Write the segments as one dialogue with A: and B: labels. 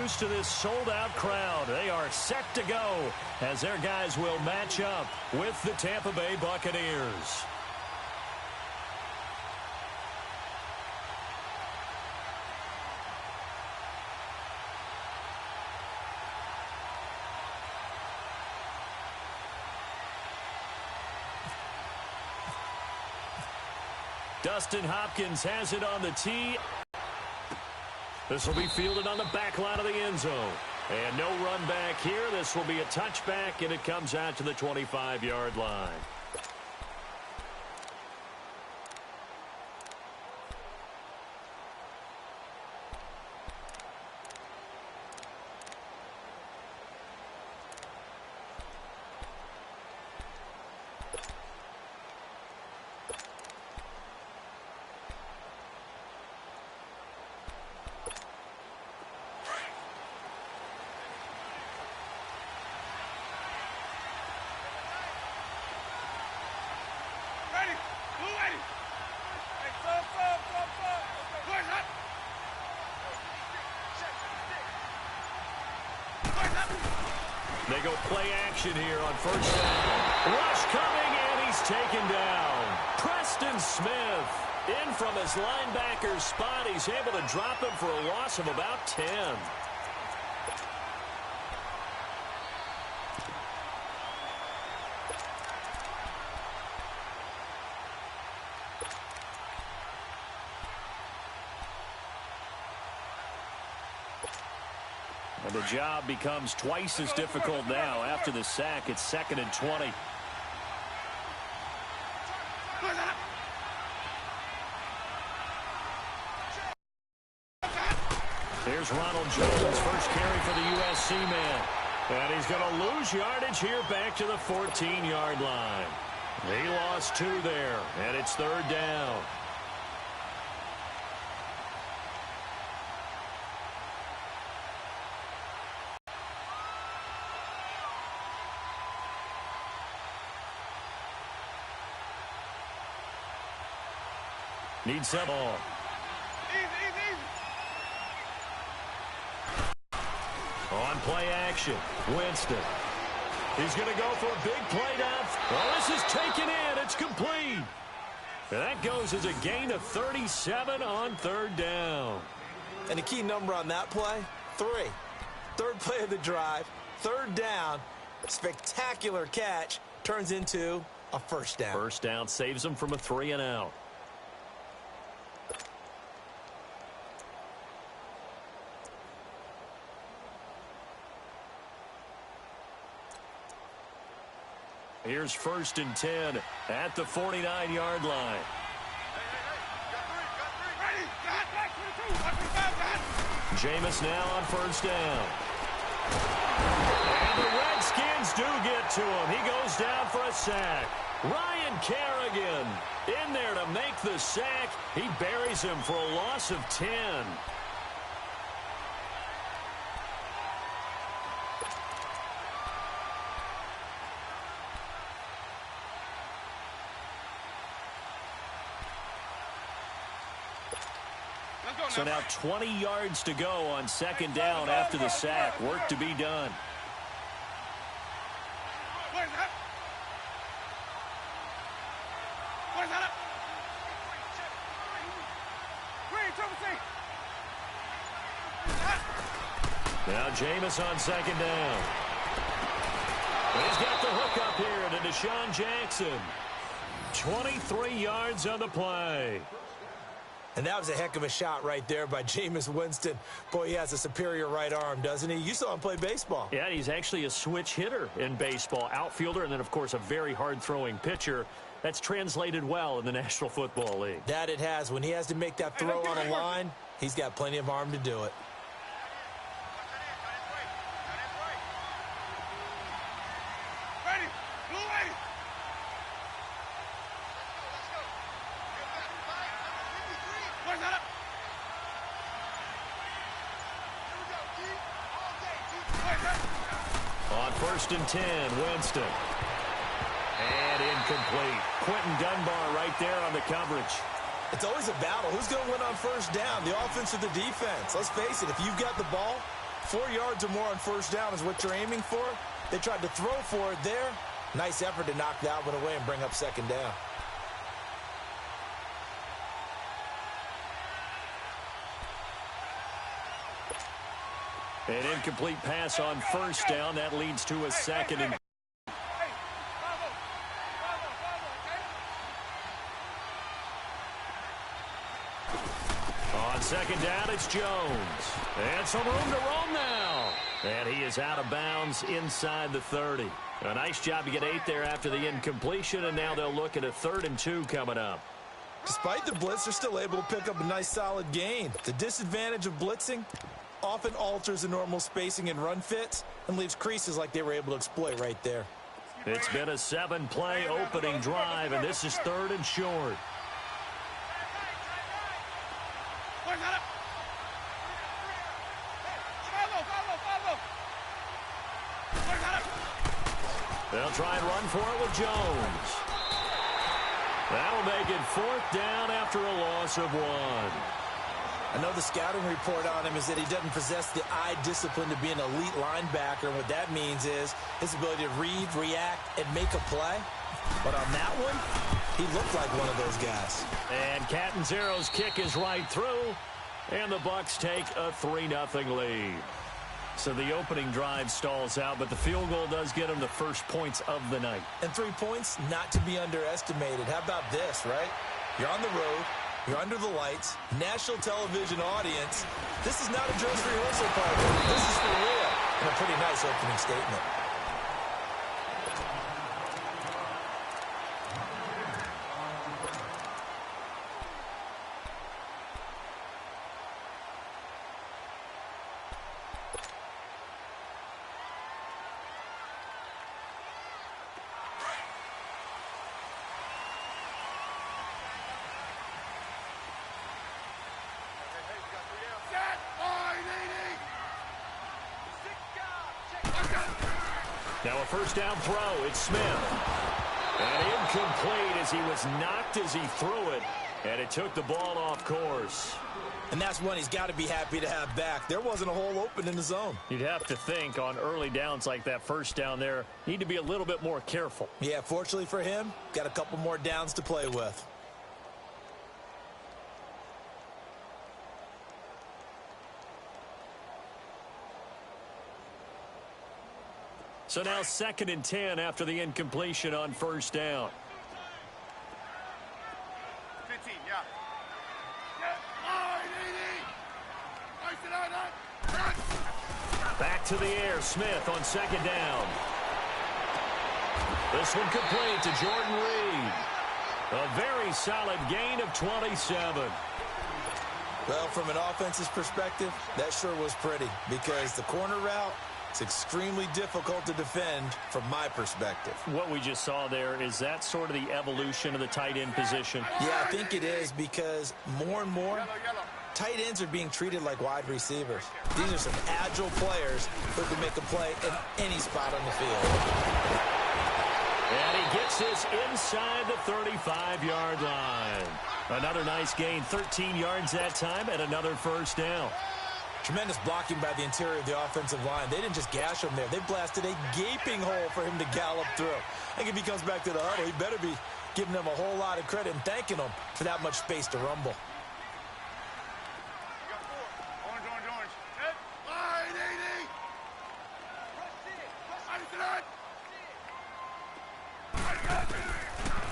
A: used to this sold-out crowd. They are set to go as their guys will match up with the Tampa Bay Buccaneers. Dustin Hopkins has it on the tee. This will be fielded on the back line of the end zone. And no run back here. This will be a touchback, and it comes out to the 25-yard line. They go play action here on first down. Rush coming, and he's taken down. Preston Smith in from his linebacker spot. He's able to drop him for a loss of about 10. And the job becomes twice as difficult now after the sack. It's 2nd and 20. Here's Ronald Jones, first carry for the USC man. And he's going to lose yardage here back to the 14-yard line. He lost 2 there, and it's 3rd down. Needs that ball. On play action, Winston. He's going to go for a big play down. Oh, this is taken in. It's complete. And that goes as a gain of 37 on 3rd down.
B: And the key number on that play, 3. 3rd play of the drive, 3rd down. Spectacular catch turns into a first down.
A: First down saves them from a 3-and-out. Here's 1st and 10 at the 49-yard line. Jameis now on 1st down. And the Redskins do get to him. He goes down for a sack. Ryan Kerrigan in there to make the sack. He buries him for a loss of 10. So now 20 yards to go on 2nd down after the sack. Work to be done. Now Jameis on 2nd down. He's got the hook up here to Deshaun Jackson. 23 yards on the play.
B: And that was a heck of a shot right there by Jameis Winston. Boy, he has a superior right arm, doesn't he? You saw him play baseball.
A: Yeah, he's actually a switch hitter in baseball. Outfielder, and then, of course, a very hard-throwing pitcher. That's translated well in the National Football League.
B: That it has. When he has to make that throw on a line, he's got plenty of arm to do it.
A: On 1st and 10, Winston. And incomplete. Quentin Dunbar right there on the coverage.
B: It's always a battle. Who's going to win on 1st down, the offense or the defense? Let's face it, if you've got the ball, 4 yards or more on first down is what you're aiming for. They tried to throw for it there. Nice effort to knock that one away and bring up second down.
A: An incomplete pass on first down. That leads to a second and on second down, it's Jones. And some room to roam now. And he is out of bounds inside the 30. A nice job to get 8 there after the incompletion, and now they'll look at a 3rd and 2 coming up.
B: Despite the blitz, they're still able to pick up a nice solid gain. The disadvantage of blitzing often alters the normal spacing and run fits and leaves creases like they were able to exploit right there.
A: It's been a 7-play opening drive, and this is 3rd and short. They'll try and run for it with Jones. That'll make it 4th down after a loss of 1.
B: I know the scouting report on him is that he doesn't possess the eye discipline to be an elite linebacker, and what that means is his ability to read, react, and make a play. But on that one, he looked like one of those guys.
A: And Catanzaro's kick is right through, and the Bucs take a 3-0 lead. So the opening drive stalls out, but the field goal does get them the first points of the night.
B: And 3 points, not to be underestimated. How about this, right? You're on the road. You're under the lights. National television audience. This is not a dress rehearsal party. This is for real. And a pretty nice opening statement.
A: Now a first down throw. It's Smith. And incomplete as he was knocked as he threw it. And it took the ball off course.
B: And that's one he's got to be happy to have back. There wasn't a hole open in the zone.
A: You'd have to think on early downs like that first down there, need to be a little bit more careful.
B: Yeah, fortunately for him, got a couple more downs to play with.
A: So now 2nd and 10 after the incompletion on first down.
C: 15, yeah.
A: Back to the air, Smith on second down. This one complete to Jordan Reed. A very solid gain of 27.
B: Well, from an offense's perspective, that sure was pretty because the corner route, it's extremely difficult to defend from my perspective.
A: What we just saw there, is that sort of the evolution of the tight end position?
B: Yeah, I think it is because more and more, tight ends are being treated like wide receivers. These are some agile players who can make a play in any spot on the field.
A: And he gets this inside the 35-yard line. Another nice gain, 13 yards that time, and another first down.
B: Tremendous blocking by the interior of the offensive line. They didn't just gash him there. They blasted a gaping hole for him to gallop through. I think if he comes back to the huddle, he better be giving them a whole lot of credit and thanking them for that much space to rumble.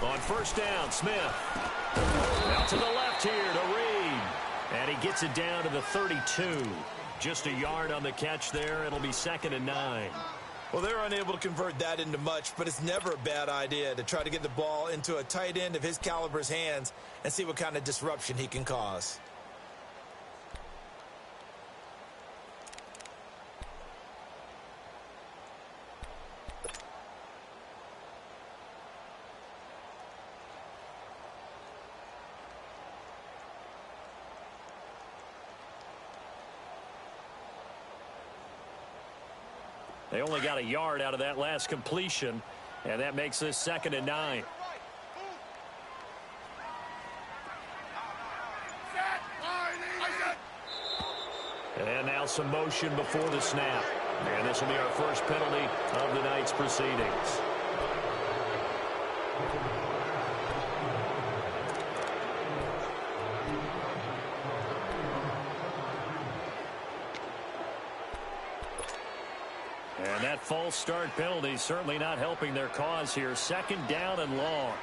A: On first down, Smith. Out to the left here to Reed. And he gets it down to the 32. Just a yard on the catch there. It'll be 2nd and 9.
B: Well, they're unable to convert that into much, but it's never a bad idea to try to get the ball into a tight end of his caliber's hands and see what kind of disruption he can cause.
A: They only got a yard out of that last completion, and that makes this 2nd and 9. And now some motion before the snap. And this will be our first penalty of the night's proceedings. And that false start penalty certainly not helping their cause here. Second down and long.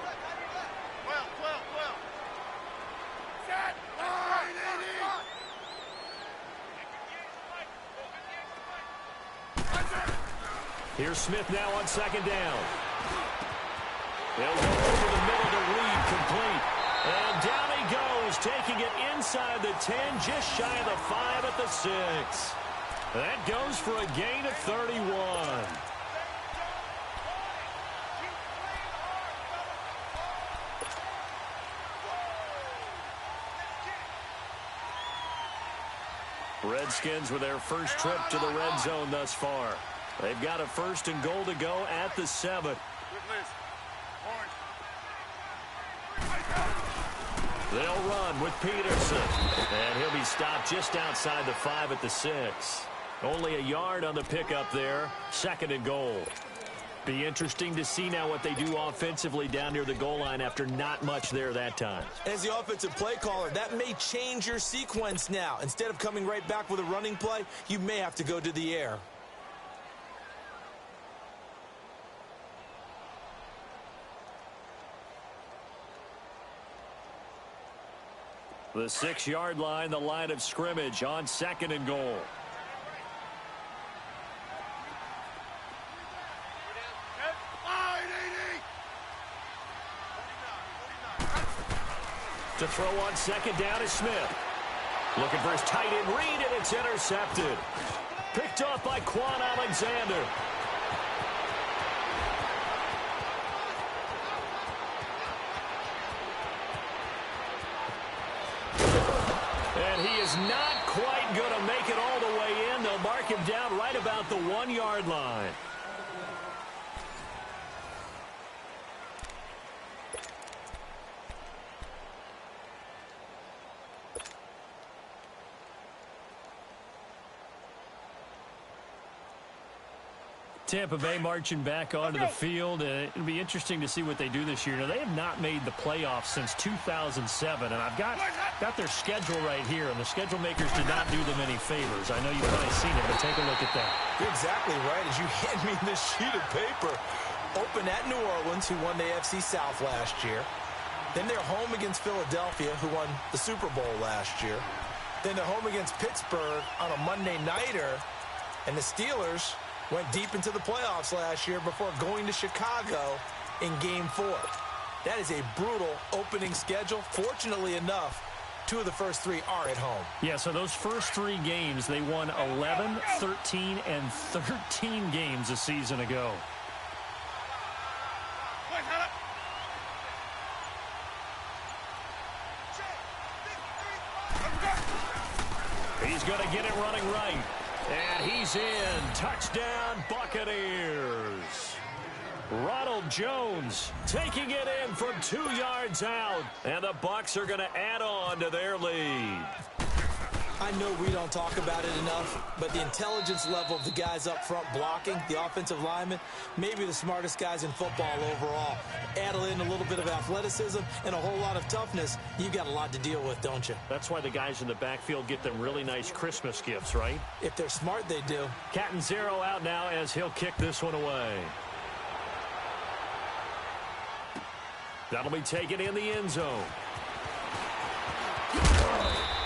A: Here's Smith now on second down. They'll go over the middle to Reed, complete. And down he goes, taking it inside the 10, just shy of the 5 at the 6. That goes for a gain of 31. Redskins with their first trip to the red zone thus far. They've got a first and goal to go at the 7. They'll run with Peterson. And he'll be stopped just outside the 5 at the 6. Only a yard on the pickup there. Second and goal. Be interesting to see now what they do offensively down near the goal line after not much there that time.
B: As the offensive play caller, that may change your sequence now. Instead of coming right back with a running play, you may have to go to the air.
A: The 6-yard line, the line of scrimmage on second and goal. To throw on second down is Smith. Looking for his tight end Reed, and it's intercepted. Picked off by Quan Alexander. And he is not quite going to make it all the way in. They'll mark him down right about the 1-yard line. Tampa Bay marching back onto the field. It'll be interesting to see what they do this year. Now, they have not made the playoffs since 2007, and I've got their schedule right here, and the schedule makers did not do them any favors. I know you've probably seen it, but take a look at that.
B: You're exactly right. As you hand me this sheet of paper, open at New Orleans, who won the AFC South last year. Then they're home against Philadelphia, who won the Super Bowl last year. Then they're home against Pittsburgh on a Monday nighter, and the Steelers went deep into the playoffs last year before going to Chicago in Game 4. That is a brutal opening schedule. Fortunately enough, 2 of the first 3 are at home.
A: Yeah, so those first 3 games, they won 11, 13, and 13 games a season ago. He's going to get it running right. And he's in. Touchdown, Buccaneers. Ronald Jones taking it in from 2 yards out. And the Bucs are going to add on to their lead.
B: I know we don't talk about it enough, but the intelligence level of the guys up front blocking, the offensive linemen, maybe the smartest guys in football overall. Add in a little bit of athleticism and a whole lot of toughness, you got a lot to deal with, don't you?
A: That's why the guys in the backfield get them really nice Christmas gifts, right?
B: If they're smart, they do.
A: Catanzaro out now as he'll kick this one away. That'll be taken in the end zone.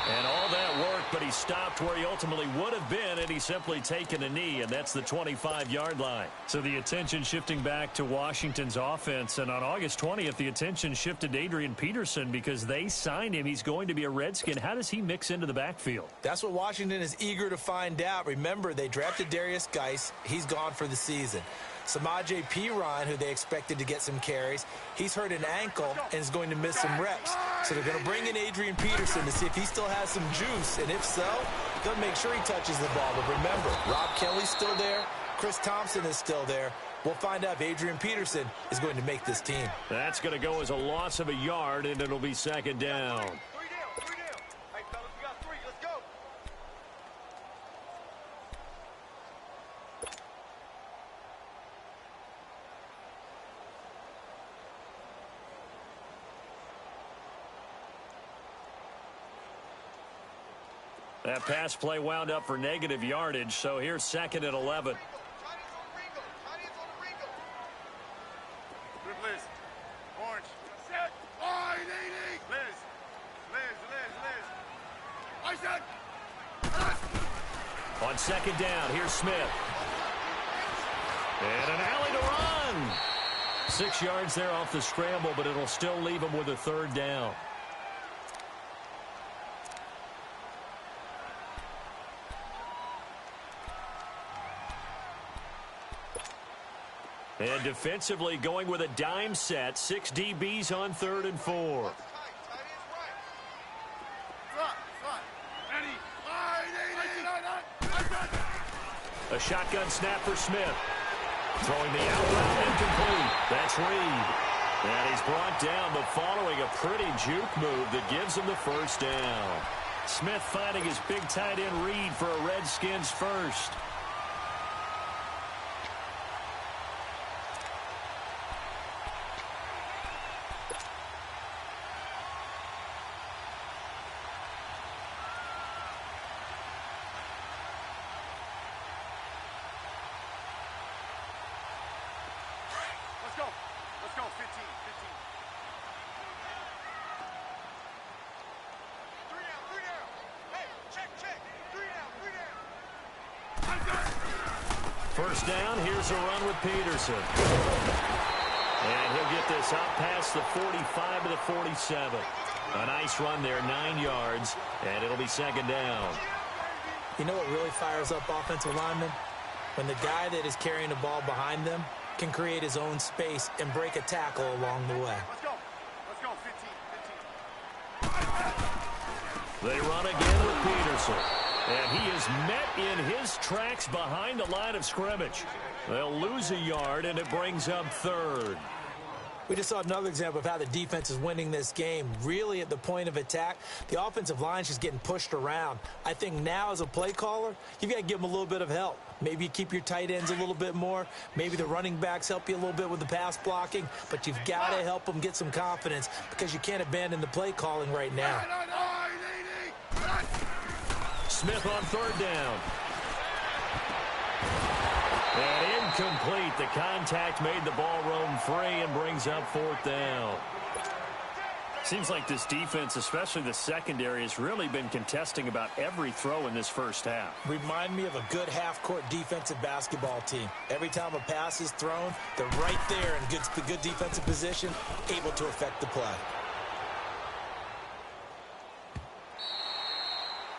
A: And all that work, but he stopped where he ultimately would have been, and he's simply taken a knee, and that's the 25-yard line. So the attention shifting back to Washington's offense, and on August 20th, the attention shifted to Adrian Peterson because they signed him. He's going to be a Redskin. How does he mix into the backfield?
B: That's what Washington is eager to find out. Remember, they drafted Darius Geis. He's gone for the season. Samaje Perine, who they expected to get some carries, he's hurt an ankle and is going to miss some reps. So they're going to bring in Adrian Peterson to see if he still has some juice. And if so, they'll make sure he touches the ball. But remember, Rob Kelly's still there. Chris Thompson is still there. We'll find out if Adrian Peterson is going to make this team.
A: That's going to go as a loss of a yard, and it'll be second down. That pass play wound up for negative yardage, so here's 2nd and 11.
C: Liz. Orange. Set. Wide, Liz. I said.
A: On 2nd down, here's Smith. And an alley to run. 6 yards there off the scramble, but it'll still leave him with a 3rd down. And defensively going with a dime set. 6 DBs on 3rd and 4. A shotgun snap for Smith. Throwing the out route incomplete. That's Reed. And he's brought down, but following a pretty juke move that gives him the 1st down. Smith finding his big tight end Reed for a Redskins 1st.
C: Let's go, 15. 3 down. Hey, check. 3 down.
A: 1st down, here's a run with Peterson. And he'll get this out past the 45 to the 47. A nice run there, 9 yards, and it'll be 2nd down.
B: You know what really fires up offensive linemen? When the guy that is carrying the ball behind them can create his own space and break a tackle along the way.
C: Let's go, 15.
A: They run again with Peterson. And he is met in his tracks behind the line of scrimmage. They'll lose a yard, and it brings up 3rd.
B: We just saw another example of how the defense is winning this game. Really at the point of attack, the offensive line's just getting pushed around. I think now as a play caller, you've got to give them a little bit of help. Maybe you keep your tight ends a little bit more. Maybe the running backs help you a little bit with the pass blocking. But you've got to help them get some confidence because you can't abandon the play calling right now.
A: Smith on 3rd down. And incomplete. The contact made the ball roam free and brings up 4th down. Seems like this defense, especially the secondary, has really been contesting about every throw in this 1st half.
B: Remind me of a good half-court defensive basketball team. Every time a pass is thrown, they're right there in good defensive position, able to affect the play.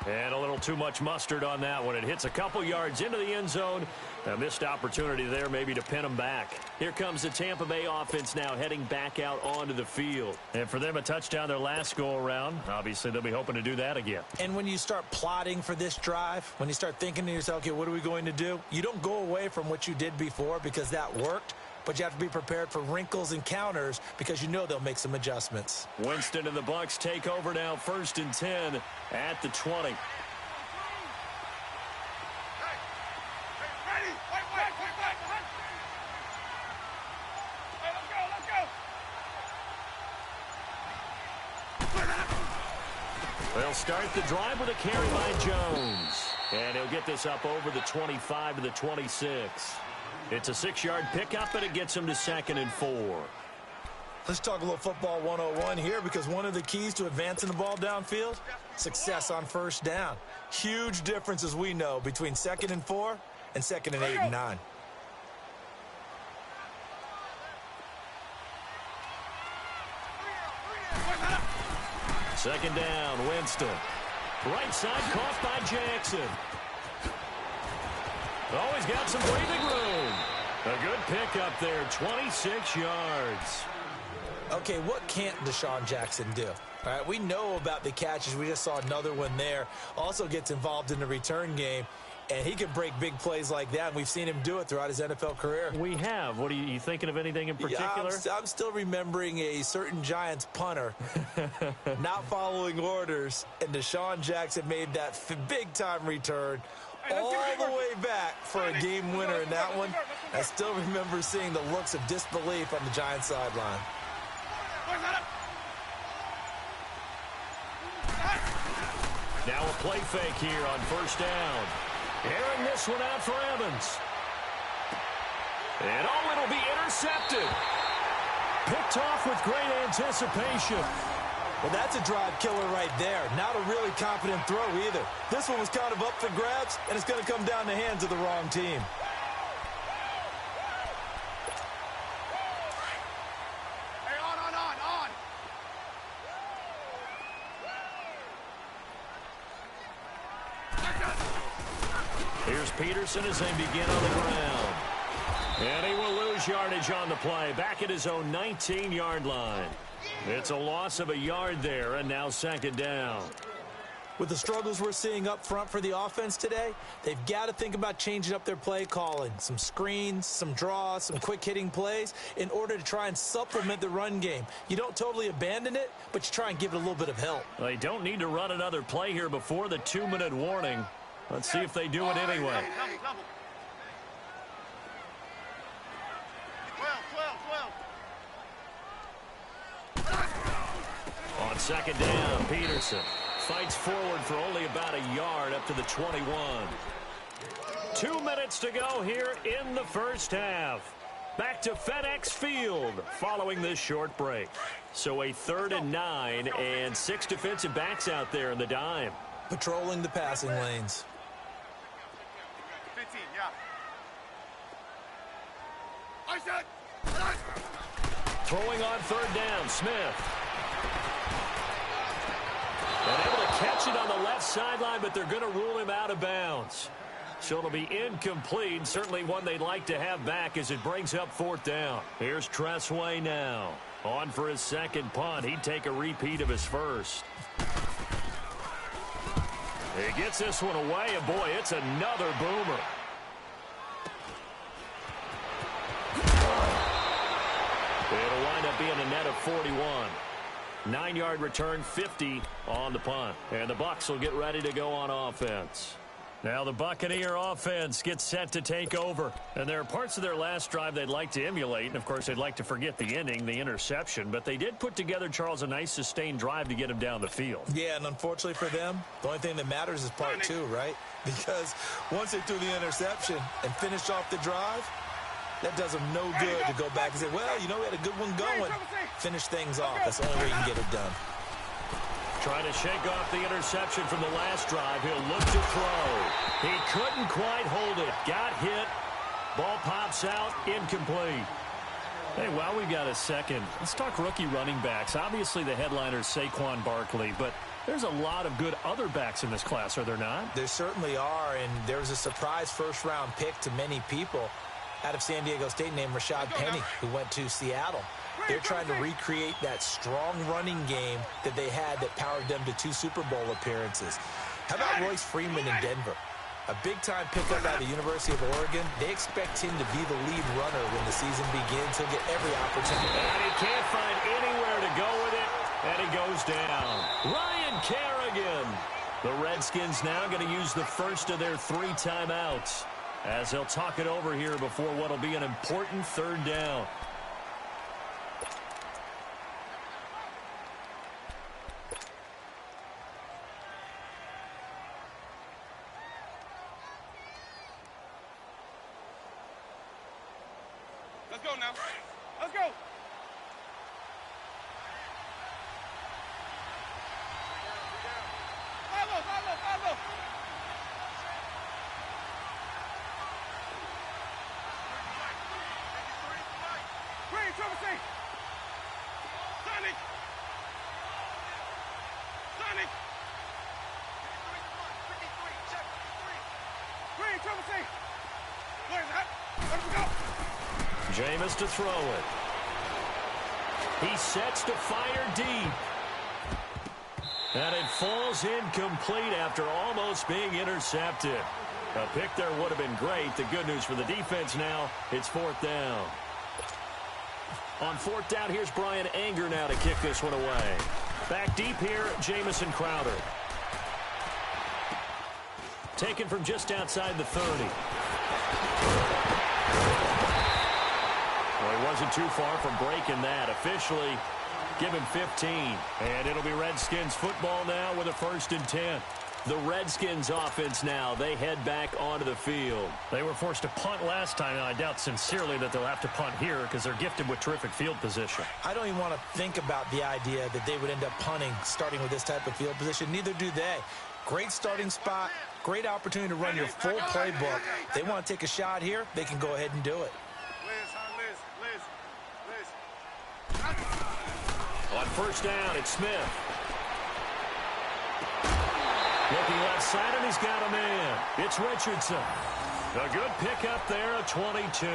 A: And a little too much mustard on that one. It hits a couple yards into the end zone. A missed opportunity there maybe to pin them back. Here comes the Tampa Bay offense now heading back out onto the field. And for them, a touchdown their last go-around. Obviously, they'll be hoping to do that again.
B: And when you start plotting for this drive, when you start thinking to yourself, okay, what are we going to do? You don't go away from what you did before because that worked. But you have to be prepared for wrinkles and counters because you know they'll make some adjustments.
A: Winston and the Bucs take over now, 1st and 10 at the 20.
C: Hey, ready? Wait. Hey, let's go.
A: They'll start the drive with a carry by Jones. And he'll get this up over the 25 to the 26. It's a 6-yard pickup, and it gets him to 2nd and 4.
B: Let's talk a little football 101 here because one of the keys to advancing the ball downfield, success on 1st down. Huge difference, as we know, between 2nd and 4 and 2nd and 8 and 9.
A: Second down, Winston. Right side caught by Jackson. Oh, he's got some breathing room. A good pickup there, 26 yards.
B: Okay, what can't Deshaun Jackson do? All right, we know about the catches. We just saw another one there. Also gets involved in the return game, and he can break big plays like that. And we've seen him do it throughout his NFL career.
A: We have. What are you thinking of anything in particular?
B: Yeah, I'm still remembering a certain Giants punter not following orders, and Deshaun Jackson made that big-time return all the way back for a game winner in that one. I still remember seeing the looks of disbelief on the Giants sideline.
A: Now a play fake here on first down. Airing this one out for Evans. And it'll be intercepted. Picked off with great anticipation.
B: Well, that's a drive killer right there. Not a really confident throw either. This one was kind of up for grabs, and it's going to come down the hands of the wrong team.
C: Hey, on.
A: Here's Peterson as they begin on the ground. And he will lose yardage on the play. Back at his own 19-yard line. It's a loss of a yard there, and now second down.
B: With the struggles we're seeing up front for the offense today, they've got to think about changing up their play calling. Some screens, some draws, some quick-hitting plays in order to try and supplement the run game. You don't totally abandon it, but you try and give it a little bit of help.
A: They don't need to run another play here before the 2-minute warning. Let's see if they do it anyway.
C: Double. 12.
A: On second down, Peterson fights forward for only about a yard up to the 21. 2 minutes to go here in the first half. Back to FedEx Field following this short break. So a 3rd and 9 and 6 defensive backs out there in the dime.
B: Patrolling the passing lanes.
C: 15, yeah. I said.
A: Throwing on 3rd down, Smith. And able to catch it on the left sideline, but they're going to rule him out of bounds. So it'll be incomplete, certainly one they'd like to have back as it brings up 4th down. Here's Tressway now. On for his second punt. He'd take a repeat of his first. He gets this one away, and boy, it's another boomer. It'll wind up being a net of 41. 9-yard return, 50 on the punt. And the Bucs will get ready to go on offense. Now the Buccaneer offense gets set to take over. And there are parts of their last drive they'd like to emulate. And, of course, they'd like to forget the ending, the interception. But they did put together, Charles, a nice sustained drive to get him down the field.
B: Yeah, and unfortunately for them, the only thing that matters is part 2, right? Because once they threw the interception and finished off the drive, that does them no good to go back and say, well, you know, we had a good one going. Finish things off. That's the only way you can get it done.
A: Trying to shake off the interception from the last drive. He'll look to throw. He couldn't quite hold it. Got hit. Ball pops out. Incomplete. Hey, while we've got a second, let's talk rookie running backs. Obviously, the headliner is Saquon Barkley, but there's a lot of good other backs in this class, are there not?
B: There certainly are, and there was a surprise first-round pick to many people out of San Diego State named Rashad Penny, who went to Seattle. They're trying to recreate that strong running game that they had that powered them to 2 Super Bowl appearances. How about Royce Freeman in Denver? A big-time pickup out of the University of Oregon. They expect him to be the lead runner when the season begins. He'll get every opportunity.
A: And he can't find anywhere to go with it, and he goes down. Ryan Kerrigan. The Redskins now going to use the first of their 3 timeouts as they'll talk it over here before what will be an important 3rd down.
C: Let's go now. Let's go. Follow. Green, Trevor C. Sonic. Green, Trevor C. Where's that? Let's go.
A: Jameis to throw it. He sets to fire deep. And it falls incomplete after almost being intercepted. A pick there would have been great. The good news for the defense now, it's 4th down. On 4th down, here's Brian Anger now to kick this one away. Back deep here, Jamison Crowder. Taken from just outside the 30. Well, he wasn't too far from breaking that. Officially, give him 15. And it'll be Redskins football now with a 1st and 10. The Redskins offense now, they head back onto the field.
D: They were forced to punt last time, and I doubt sincerely that they'll have to punt here because they're gifted with terrific field position.
B: I don't even want to think about the idea that they would end up punting starting with this type of field position. Neither do they. Great starting spot, great opportunity to run your full playbook. They want to take a shot here, they can go ahead and do it.
A: On first down, it's Smith. Looking left side, and he's got a man. It's Richardson. A good pickup there, a 22.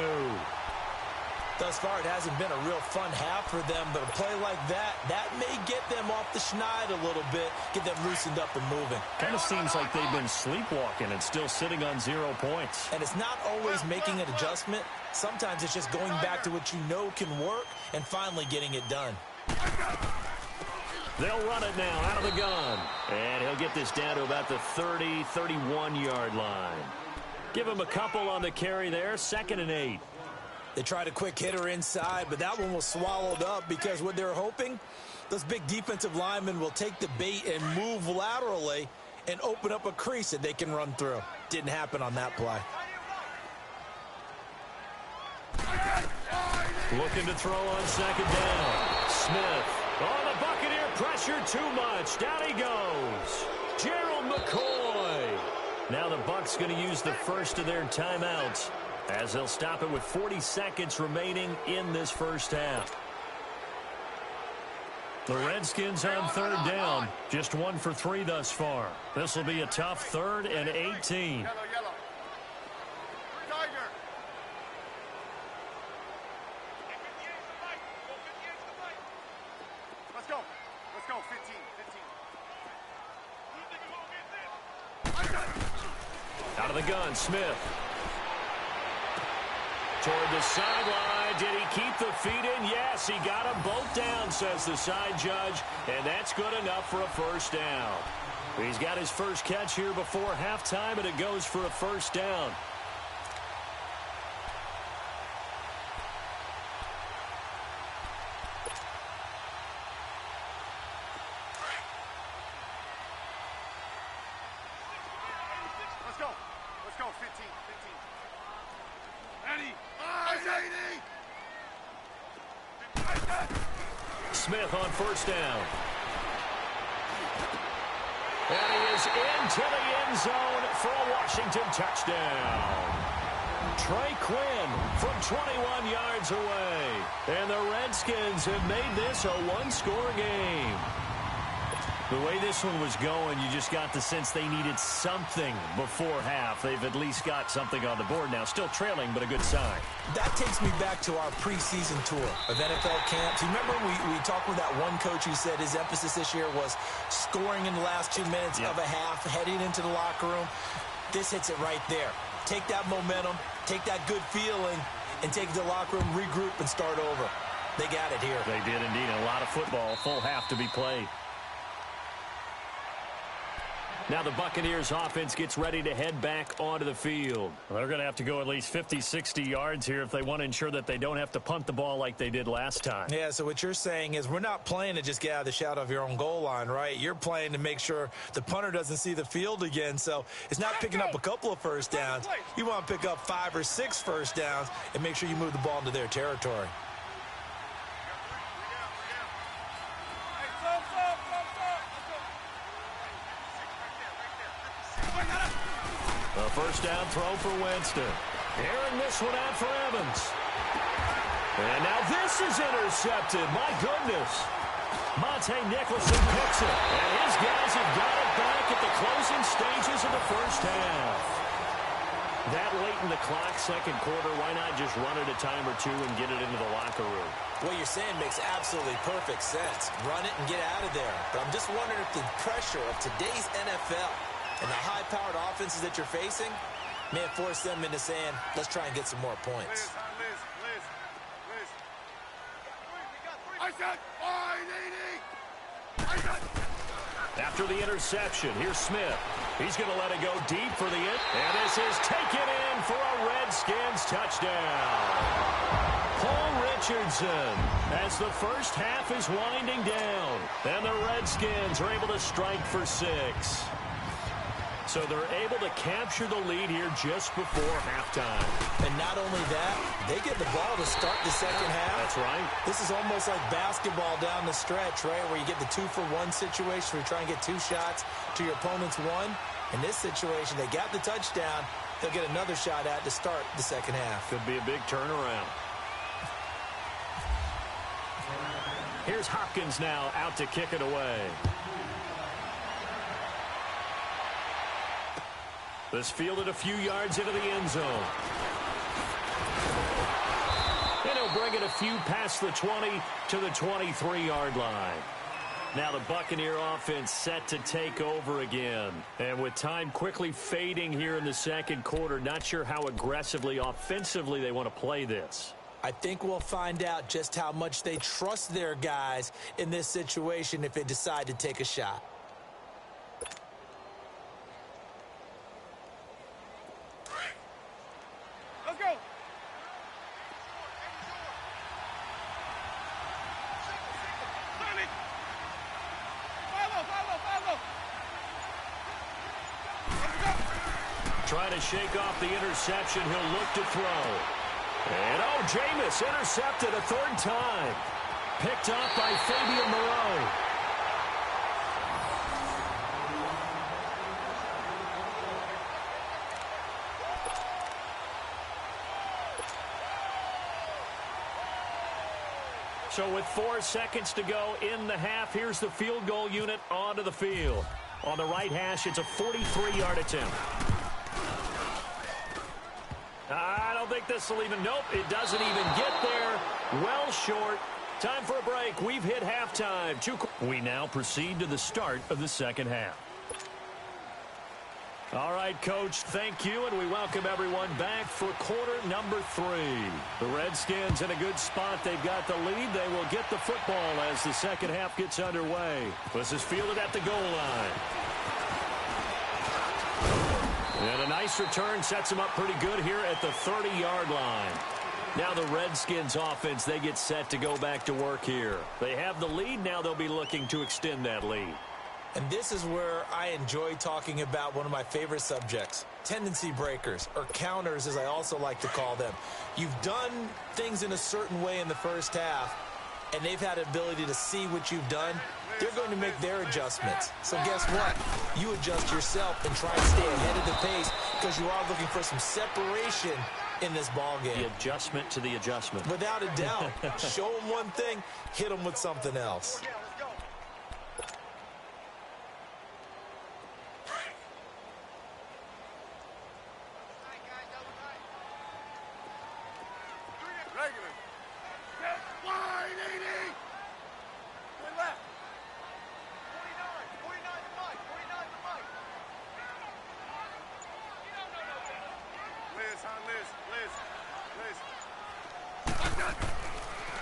B: Thus far, it hasn't been a real fun half for them, but a play like that may get them off the schneid a little bit, get them loosened up and moving.
D: Kind of seems like they've been sleepwalking and still sitting on 0 points.
B: And it's not always making an adjustment. Sometimes it's just going back to what you know can work and finally getting it done.
A: They'll run it now out of the gun. And he'll get this down to about the 30, 31-yard line. Give him a couple on the carry there, 2nd and 8.
B: They tried a quick hitter inside, but that one was swallowed up because what they're hoping, those big defensive linemen will take the bait and move laterally and open up a crease that they can run through. Didn't happen on that play.
A: Looking to throw on 2nd down. Smith. Oh, the Buccaneer pressure too much. Down he goes. Gerald McCoy. Now the Bucs going to use the first of their timeouts as they'll stop it with 40 seconds remaining in this first half. The Redskins on 3rd down. Just 1 for 3 thus far. This will be a tough 3rd and 18.
C: Yellow. Tiger. Let's go. 15.
A: Out of the gun, Smith. Toward the sideline. Did he keep the feet in? Yes, he got them both down, says the side judge. And that's good enough for a first down. He's got his first catch here before halftime, and it goes for a first down.
C: Let's go. 15. Eddie.
A: Smith on first down. And he is into the end zone for a Washington touchdown. Trey Quinn from 21 yards away. And the Redskins have made this a one-score game. The way this one was going, you just got the sense they needed something before half. They've at least got something on the board now. Still trailing, but a good sign.
B: That takes me back to our preseason tour of NFL camps. You remember we talked with that one coach who said his emphasis this year was scoring in the last 2 minutes of a half, heading into the locker room. This hits it right there. Take that momentum, take that good feeling, and take it to the locker room, regroup, and start over. They got it here.
D: They did indeed. A lot of football, full half to be played.
A: Now the Buccaneers offense gets ready to head back onto the field.
D: Well, they're going to have to go at least 50, 60 yards here if they want to ensure that they don't have to punt the ball like they did last time.
B: Yeah, so what you're saying is we're not playing to just get out of the shadow of your own goal line, right? You're playing to make sure the punter doesn't see the field again. So it's not picking up a couple of first downs. You want to pick up 5 or 6 first downs and make sure you move the ball into their territory.
A: A first down throw for Winston. Airing this one out for Evans. And now this is intercepted. My goodness. Monte Nicholson picks it. And his guys have got it back at the closing stages of the first half. That late in the clock, second quarter, why not just run it a time or two and get it into the locker room?
B: What you're saying makes absolutely perfect sense. Run it and get out of there. But I'm just wondering if the pressure of today's NFL and the high-powered offenses that you're facing may have forced them into saying, let's try and get some more points.
C: Liz. I said 580.
A: After the interception, here's Smith. He's going to let it go deep for the end. And this is taken in for a Redskins touchdown. Paul Richardson as the first half is winding down. And the Redskins are able to strike for 6. So they're able to capture the lead here just before halftime.
B: And not only that, they get the ball to start the second half.
A: That's right.
B: This is almost like basketball down the stretch, right, where you get the 2-for-1 situation where you try and get 2 shots to your opponent's 1. In this situation, they got the touchdown. They'll get another shot at to start the second half.
A: Could be a big turnaround. Here's Hopkins now out to kick it away. This fielded a few yards into the end zone. And he'll bring it a few past the 20 to the 23-yard line. Now the Buccaneer offense set to take over again. And with time quickly fading here in the second quarter, not sure how aggressively, offensively they want to play this.
B: I think we'll find out just how much they trust their guys in this situation if they decide to take a shot.
C: Let's go.
A: Trying to shake off the interception. He'll look to throw. And, oh, Jameis intercepted a 3rd time. Picked up by Fabian Moreau. So with 4 seconds to go in the half, here's the field goal unit onto the field. On the right hash, it's a 43-yard attempt. I don't think this will even, nope, it doesn't even get there. Well short. Time for a break. We've hit halftime. We now proceed to the start of the second half. All right, Coach, thank you, and we welcome everyone back for quarter number 3. The Redskins in a good spot. They've got the lead. They will get the football as the second half gets underway. This is fielded at the goal line. And a nice return sets them up pretty good here at the 30-yard line. Now the Redskins offense, they get set to go back to work here. They have the lead. Now they'll be looking to extend that lead.
B: And this is where I enjoy talking about one of my favorite subjects, tendency breakers, or counters as I also like to call them. You've done things in a certain way in the first half, and they've had the ability to see what you've done. They're going to make their adjustments. So guess what? You adjust yourself and try and stay ahead of the pace because you are looking for some separation in this ball game.
A: The adjustment to the adjustment.
B: Without a doubt. Show them one thing, hit them with something else.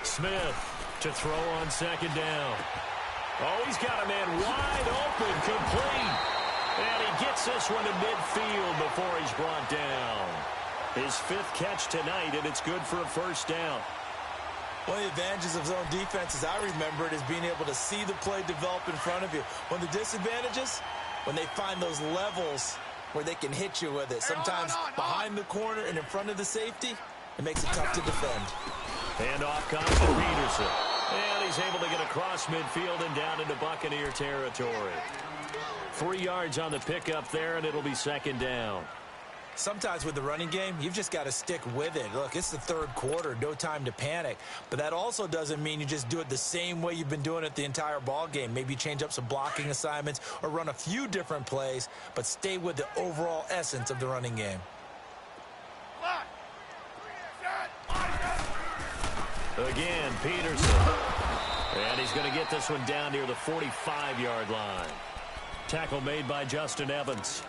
A: Smith to throw on second down. Oh, he's got a man wide open, complete. And he gets this one to midfield before he's brought down. His 5th catch tonight, and it's good for a first down.
B: One of the advantages of zone defense, as I remember it, is being able to see the play develop in front of you. One of the disadvantages, when they find those levels where they can hit you with it. Sometimes behind the corner and in front of the safety, it makes it tough to defend.
A: And off comes to Peterson. And he's able to get across midfield and down into Buccaneer territory. 3 yards on the pickup there, and it'll be second down.
B: Sometimes with the running game, you've just got to stick with it. Look, it's the 3rd quarter, no time to panic. But that also doesn't mean you just do it the same way you've been doing it the entire ball game. Maybe change up some blocking assignments or run a few different plays, but stay with the overall essence of the running game.
A: Again, Peterson. And he's going to get this one down near the 45-yard line. Tackle made by Justin Evans.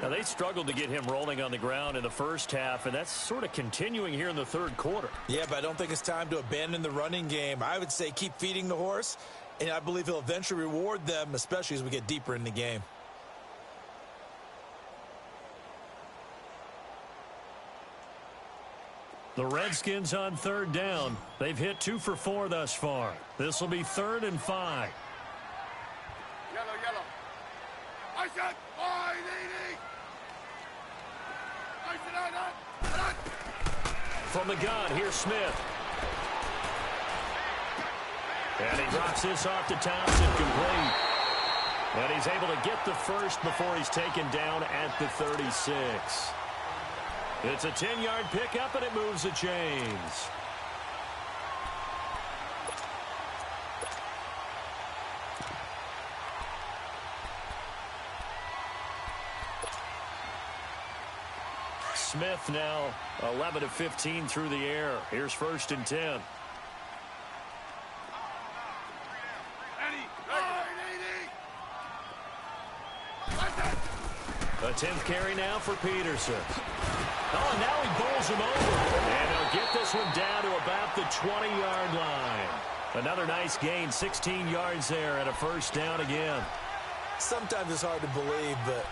A: Now, they struggled to get him rolling on the ground in the first half, and that's sort of continuing here in the 3rd quarter.
B: Yeah, but I don't think it's time to abandon the running game. I would say keep feeding the horse, and I believe he'll eventually reward them, especially as we get deeper in the game.
A: The Redskins on 3rd down. They've hit 2 for 4 thus far. This will be 3rd and 5.
C: Yellow. I said 5.
A: From the gun, here's Smith. And he drops this off to Thompson, complete. And he's able to get the first before he's taken down at the 36. It's a 10-yard pickup, and it moves the chains. Smith now 11 of 15 through the air. Here's 1st and 10. A 10th carry now for Peterson. Oh, and now he bowls him over. And he'll get this one down to about the 20-yard line. Another nice gain, 16 yards there, and a 1st down again.
B: Sometimes it's hard to believe, but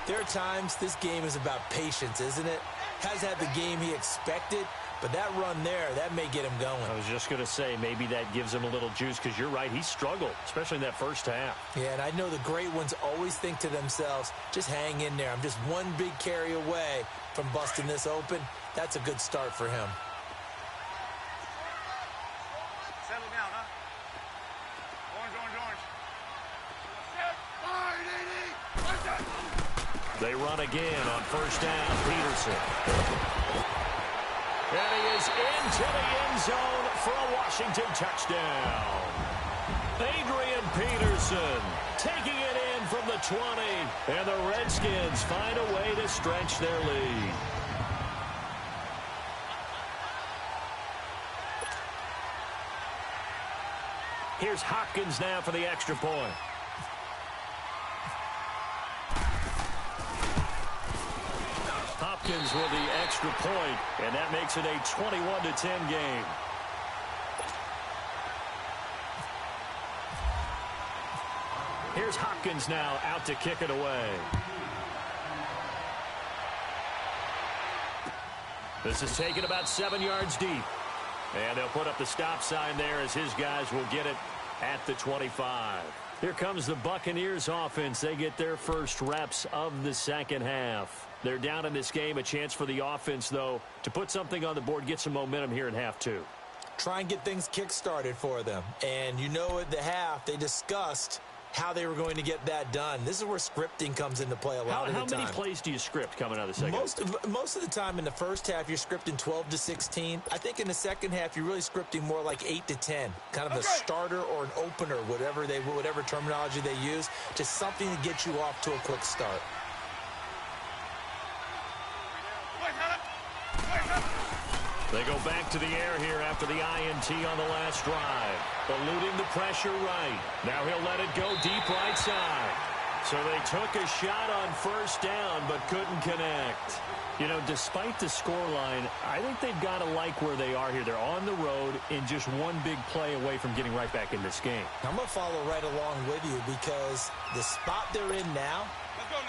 B: there are times this game is about patience, isn't it? Hasn't had the game he expected, but that run there, that may get him going.
A: I was just going to say, maybe that gives him a little juice, because you're right, he struggled, especially in that first half.
B: Yeah, and I know the great ones always think to themselves, just hang in there. I'm just one big carry away from busting this open. That's a good start for him.
C: Settle down, huh? Orange.
A: They run again on 1st down, Peterson. And he is into the end zone for a Washington touchdown. Adrian Peterson taking it in from the 20. And the Redskins find a way to stretch their lead. Here's Hopkins now for the extra point. Hopkins with the extra point, and that makes it a 21-10 game. Here's Hopkins now out to kick it away. This is taken about 7 yards deep. And they'll put up the stop sign there as his guys will get it at the 25. Here comes the Buccaneers offense. They get their first reps of the second half. They're down in this game. A chance for the offense, though, to put something on the board, get some momentum here in half two.
B: Try and get things kick-started for them. And you know at the half, they discussed how they were going to get that done. This is where scripting comes into play a lot of the time.
A: How many plays do you script coming out of the second?
B: Most of the time in the first half, you're scripting 12 to 16. I think in the second half, you're really scripting more like 8 to 10. Kind of a starter or an opener, whatever terminology they use. Just something to get you off to a quick start.
A: They go back to the air here after the INT on the last drive. Eluding the pressure right. Now he'll let it go deep right side. So they took a shot on 1st down but couldn't connect. You know, despite the scoreline, I think they've got to like where they are here. They're on the road in just one big play away from getting right back in this game.
B: I'm going to follow right along with you because the spot they're in now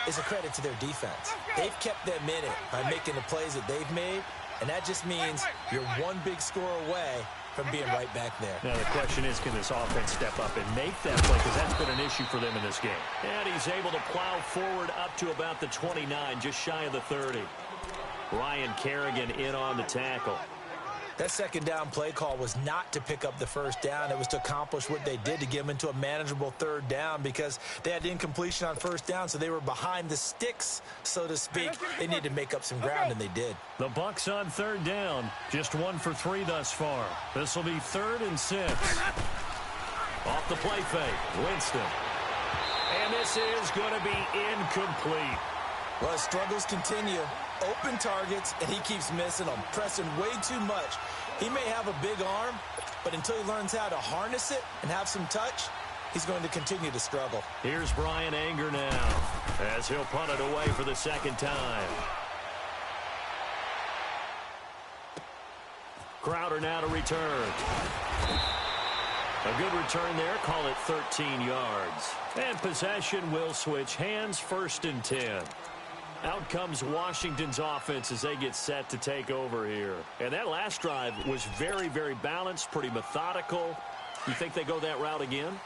B: is a credit to their defense. They've kept them in it by making the plays that they've made. And that just means you're one big score away from being right back there.
A: Now the question is, can this offense step up and make that play? Because that's been an issue for them in this game. And he's able to plow forward up to about the 29, just shy of the 30. Ryan Kerrigan in on the tackle.
B: That second down play call was not to pick up the 1st down. It was to accomplish what they did to get them into a manageable 3rd down because they had incompletion on 1st down, so they were behind the sticks, so to speak. They needed to make up some ground, and they did.
A: The Bucs on 3rd down, just 1 for 3 thus far. This will be 3rd and 6. Off the play fake, Winston. And this is going to be incomplete.
B: Well, his struggles continue. Open targets, and he keeps missing them, pressing way too much. He may have a big arm, but until he learns how to harness it and have some touch, he's going to continue to struggle.
A: Here's Brian Anger now as he'll punt it away for the 2nd time. Crowder now to return. A good return there. Call it 13 yards. And possession will switch hands. 1st and 10. Out comes Washington's offense as they get set to take over here. And that last drive was very, very balanced, pretty methodical. You think they go that route again?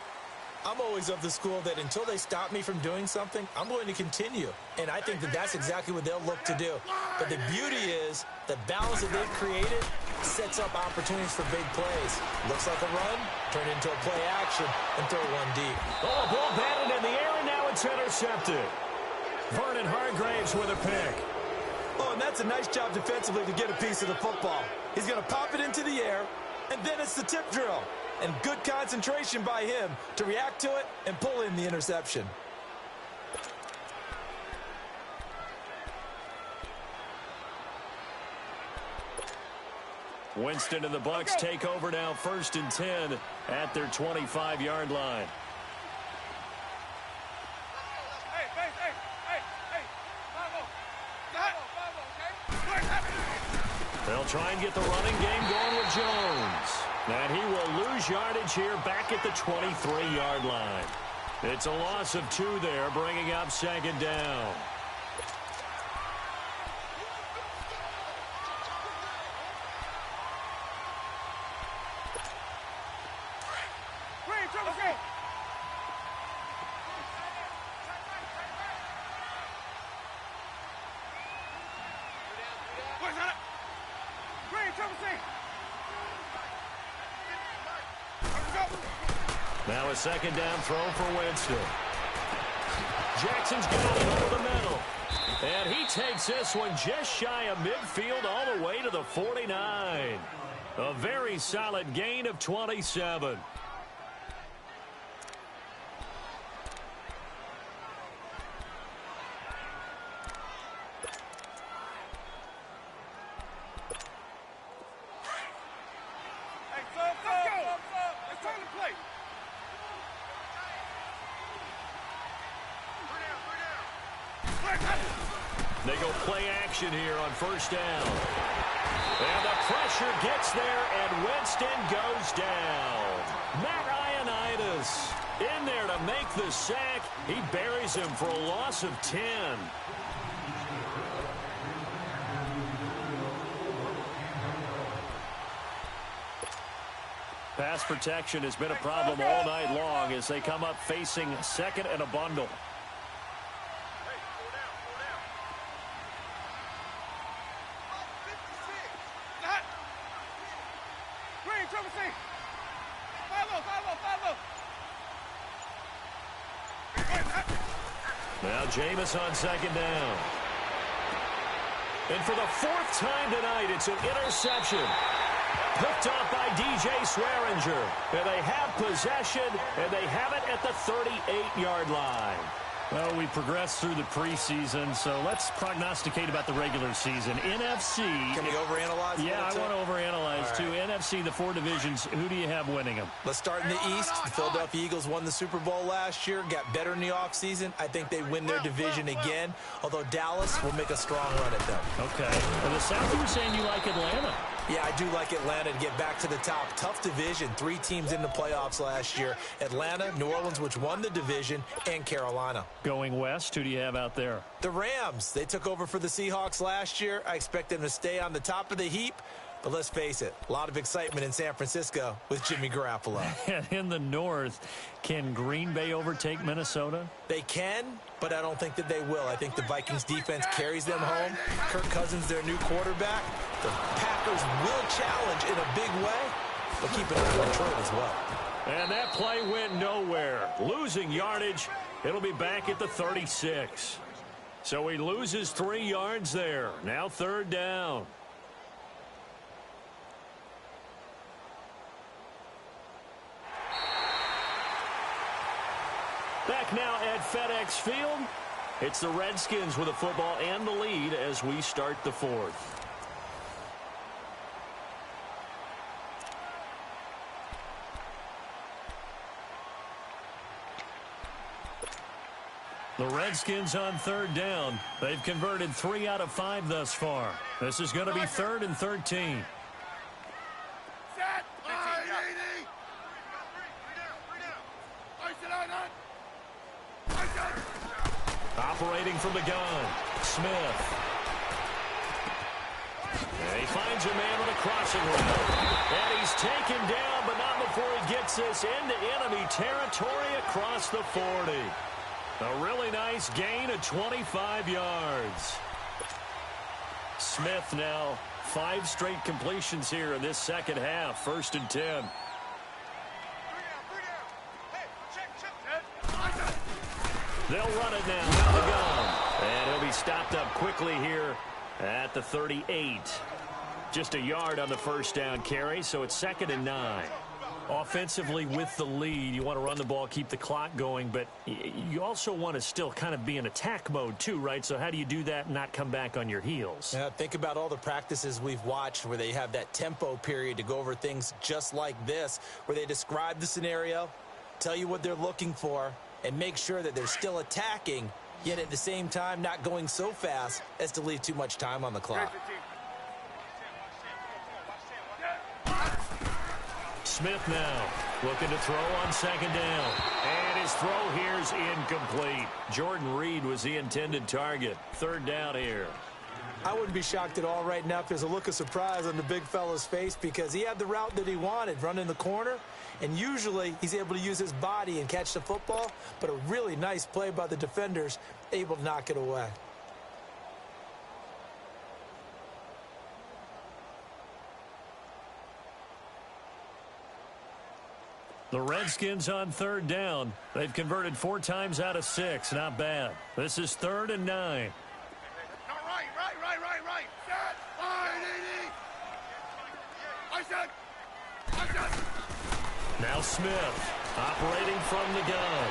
B: I'm always of the school that until they stop me from doing something, I'm going to continue. And I think that that's exactly what they'll look to do. But the beauty is the balance that they've created sets up opportunities for big plays. Looks like a run, turn into a play action, and throw one deep.
A: Oh, ball batted in the air, and now it's intercepted. Vernon Hargreaves with a pick.
B: Oh, and that's a nice job defensively to get a piece of the football. He's going to pop it into the air, and then it's the tip drill. And good concentration by him to react to it and pull in the interception.
A: Winston and the Bucs take over now, 1st and 10 at their 25-yard line. They'll try and get the running game going with Jones. And he will lose yardage here back at the 23-yard line. It's a loss of 2 there, bringing up 2nd down. Now a 2nd down throw for Winston. Jackson's got it over the middle. And he takes this one just shy of midfield all the way to the 49. A very solid gain of 27. They go play action here on 1st down. And the pressure gets there, and Winston goes down. Matt Ioannidis in there to make the sack. He buries him for a loss of 10. Pass protection has been a problem all night long as they come up facing 2nd and a bundle. Now Jameis on 2nd down. And for the 4th time tonight, it's an interception. Picked off by DJ Swearinger. And they have possession, and they have it at the 38-yard line. Well, we progressed through the preseason, so let's prognosticate about the regular season. NFC.
B: Can we overanalyze?
A: Yeah, I want to overanalyze, too. NFC, the 4 divisions, who do you have winning them?
B: Let's start in the East. The Philadelphia Eagles won the Super Bowl last year, got better in the offseason. I think they win their division again, although Dallas will make a strong run at them.
A: Okay. And the South, you were saying you like Atlanta.
B: Yeah, I do like Atlanta to get back to the top. Tough division. 3 teams in the playoffs last year. Atlanta, New Orleans, which won the division, and Carolina.
A: Going west, who do you have out there?
B: The Rams. They took over for the Seahawks last year. I expect them to stay on the top of the heap. But let's face it, a lot of excitement in San Francisco with Jimmy Garoppolo.
A: And in the north, can Green Bay overtake Minnesota?
B: They can, but I don't think that they will. I think the Vikings defense carries them home. Kirk Cousins, their new quarterback. The Packers will challenge in a big way, but keep an eye on Detroit as well.
A: And that play went nowhere. Losing yardage, it'll be back at the 36. So he loses 3 yards there. Now 3rd down. Back now at FedEx Field. It's the Redskins with the football and the lead as we start the 4th. The Redskins on 3rd down. They've converted 3 out of 5 thus far. This is going to be 3rd and 13. Operating from the gun, Smith. And he finds a man on a crossing route. And he's taken down, but not before he gets this into enemy territory across the 40. A really nice gain of 25 yards. Smith now 5 straight completions here in this second half. 1st and 10. They'll run it now with the gun. And he'll be stopped up quickly here at the 38. Just a yard on the first down carry, so it's 2nd and 9. Offensively with the lead, you want to run the ball, keep the clock going, but you also want to still kind of be in attack mode too, right? So how do you do that and not come back on your heels?
B: Yeah, think about all the practices we've watched where they have that tempo period to go over things just like this, where they describe the scenario, tell you what they're looking for, and make sure that they're still attacking, yet at the same time not going so fast as to leave too much time on the clock.
A: Smith now looking to throw on 2nd down. And his throw here is incomplete. Jordan Reed was the intended target. 3rd down here.
B: I wouldn't be shocked at all right now if there's a look of surprise on the big fella's face because he had the route that he wanted, running the corner, and usually he's able to use his body and catch the football, but a really nice play by the defenders, able to knock it away.
A: The Redskins on 3rd down. They've converted 4 times out of 6. Not bad. This is 3rd and 9.
C: Right. Set. I said.
A: Now Smith operating from the gun.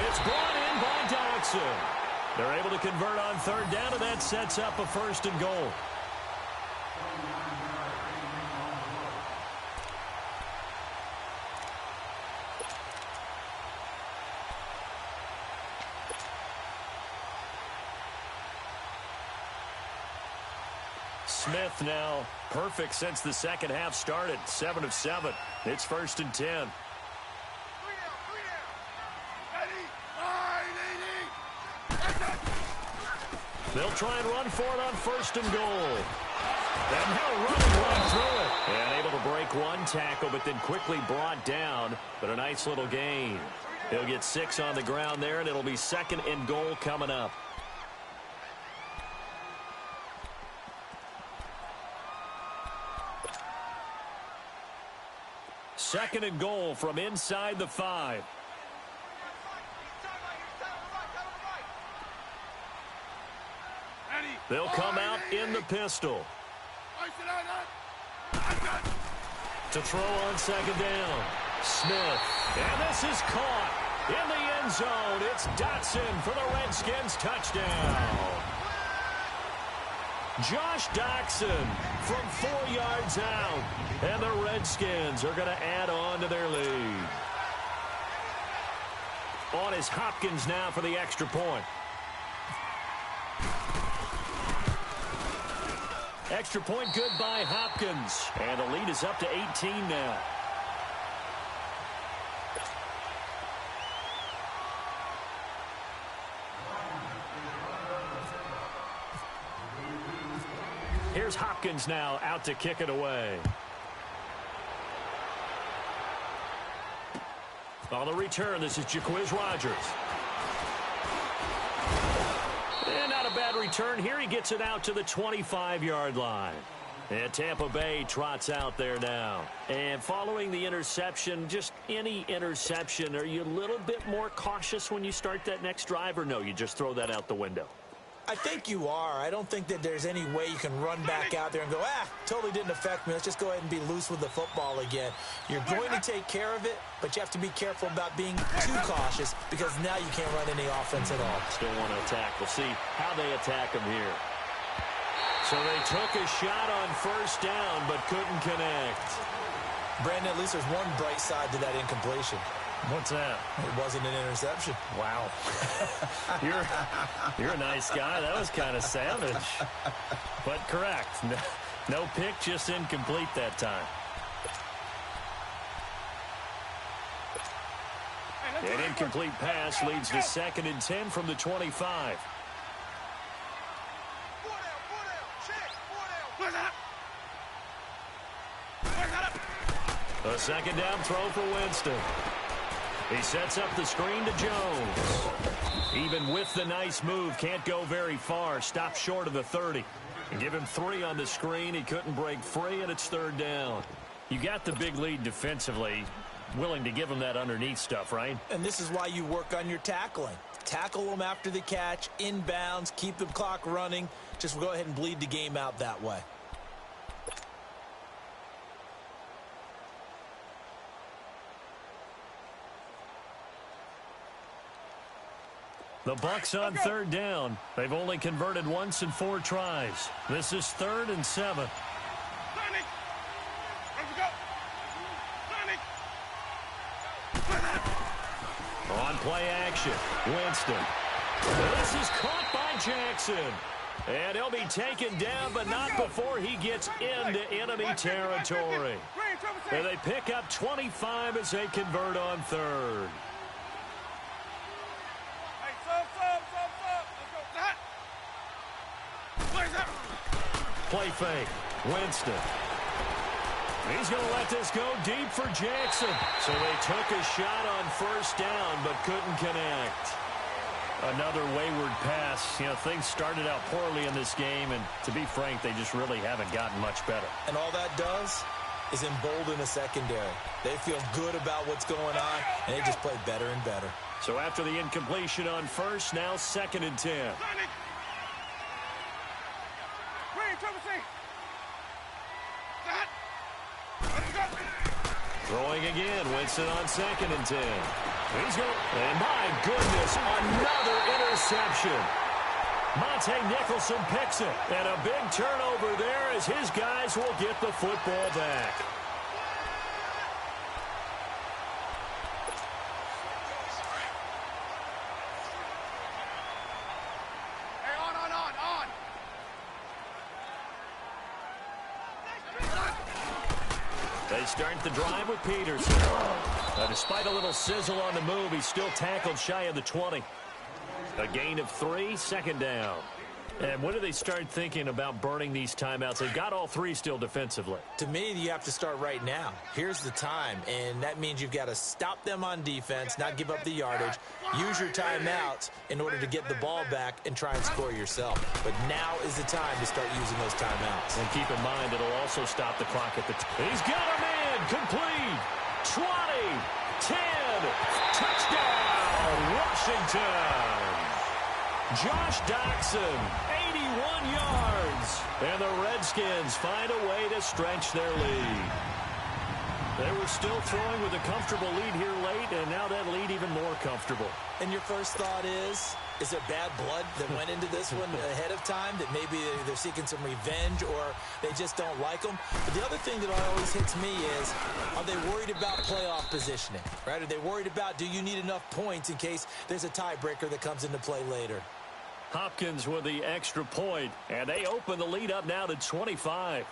A: It's brought in by Dodson. They're able to convert on 3rd down, and that sets up a 1st and goal. Smith now perfect since the second half started. 7 of 7. It's 1st and 10. They'll try and run for it on 1st and goal. And now running right through it. And able to break one tackle, but then quickly brought down. But a nice little gain. He'll get 6 on the ground there, and it'll be 2nd and goal coming up. Second and goal from inside the 5. They'll come out in the pistol. To throw on 2nd down. Smith. And this is caught in the end zone. It's Dotson for the Redskins touchdown. Josh Doctson from 4 yards out. And the Redskins are going to add on to their lead. On is Hopkins now for the extra point. Extra point good by Hopkins. And the lead is up to 18 now. Here's Hopkins now out to kick it away. On the return, this is Jacquizz Rodgers. And not a bad return here. He gets it out to the 25-yard line. And Tampa Bay trots out there now. And following the interception, just any interception, are you a little bit more cautious when you start that next drive, or no, you just throw that out the window?
B: I think you are. I don't think that there's any way you can run back out there and go, totally didn't affect me. Let's just go ahead and be loose with the football again. You're going to take care of it, but you have to be careful about being too cautious because now you can't run any offense at all.
A: Still want to attack. We'll see how they attack him here. So they took a shot on 1st down, but couldn't connect.
B: Brandon, at least there's one bright side to that incompletion.
A: What's that?
B: It wasn't an interception.
A: Wow. You're a nice guy. That was kind of savage. But correct. No pick, just incomplete that time. An incomplete pass leads to 2nd and 10 from the 25. A second down throw for Winston. He sets up the screen to Jones. Even with the nice move, can't go very far. Stops short of the 30. And give him 3 on the screen. He couldn't break free, and it's third down. You got the big lead defensively. Willing to give him that underneath stuff, right?
B: And this is why you work on your tackling. Tackle them after the catch, inbounds, keep the clock running. Just go ahead and bleed the game out that way.
A: The Bucs on third down. They've only converted once in 4 tries. This is 3rd and 7. On play action, Winston. This is caught by Jackson. And he'll be taken down, but not before he gets into enemy territory. And they pick up 25 as they convert on 3rd. Play fake. Winston. He's going to let this go deep for Jackson. So they took a shot on first down, but couldn't connect. Another wayward pass. You know, things started out poorly in this game, and to be frank, they just really haven't gotten much better.
B: And all that does is embolden the secondary. They feel good about what's going on, and they just play better and better.
A: So after the incompletion on first, now 2nd and 10. Throwing again, Winston on 2nd and 10. He's going, and my goodness, another interception. Monte Nicholson picks it, and a big turnover there as his guys will get the football back. They start the drive with Peterson. Despite a little sizzle on the move, he's still tackled shy of the 20. A gain of 3, 2nd down. And when do they start thinking about burning these timeouts? They've got all 3 still defensively.
B: To me, you have to start right now. Here's the time, and that means you've got to stop them on defense, not give up the yardage, use your timeouts in order to get the ball back and try and score yourself. But now is the time to start using those timeouts.
A: And keep in mind, it'll also stop the clock at the He's got a man, complete, 20, 10, touchdown, Washington. Josh Doctson, 81 yards. And the Redskins find a way to stretch their lead. They were still throwing with a comfortable lead here late, and now that lead even more comfortable.
B: And your first thought is there bad blood that went into this one ahead of time, that maybe they're seeking some revenge or they just don't like them? But the other thing that always hits me is, are they worried about playoff positioning, right? Are they worried about, do you need enough points in case there's a tiebreaker that comes into play later?
A: Hopkins with the extra point, and they open the lead up now to 25.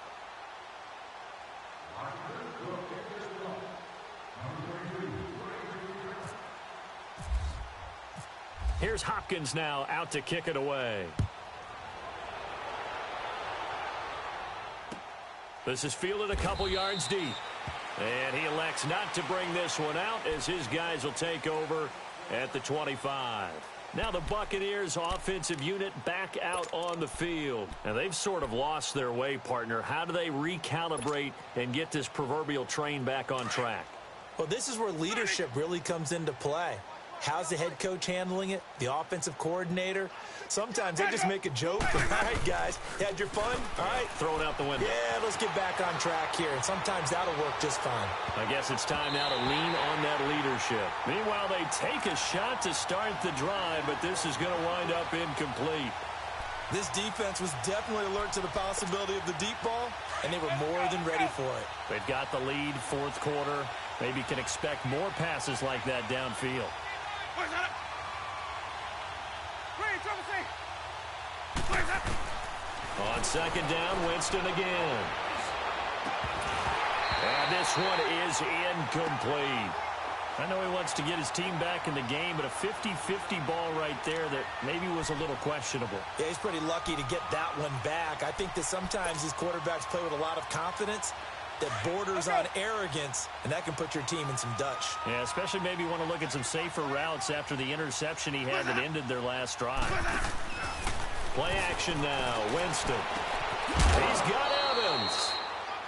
A: Here's Hopkins now out to kick it away. This is fielded a couple yards deep. And he elects not to bring this one out as his guys will take over at the 25. Now the Buccaneers offensive unit back out on the field. And they've sort of lost their way, partner. How do they recalibrate and get this proverbial train back on track?
B: Well, this is where leadership really comes into play. How's the head coach handling it? The offensive coordinator? Sometimes they just make a joke. All right, guys, you had your fun? All right.
A: Throw it out the window.
B: Yeah, let's get back on track here. And sometimes that'll work just fine.
A: I guess it's time now to lean on that leadership. Meanwhile, they take a shot to start the drive, but this is going to wind up incomplete.
B: This defense was definitely alert to the possibility of the deep ball, and they were more than ready for it.
A: They've got the lead, fourth quarter. Maybe can expect more passes like that downfield. On second down, Winston again. And this one is incomplete. I know he wants to get his team back in the game, but a 50-50 ball right there that maybe was a little questionable.
B: Yeah, he's pretty lucky to get that one back. I think that sometimes these quarterbacks play with a lot of confidence, that borders on arrogance, and that can put your team in some Dutch.
D: Yeah, especially maybe you want to look at some safer routes after the interception he had that ended their last drive.
A: Play action now. Winston. He's got Evans.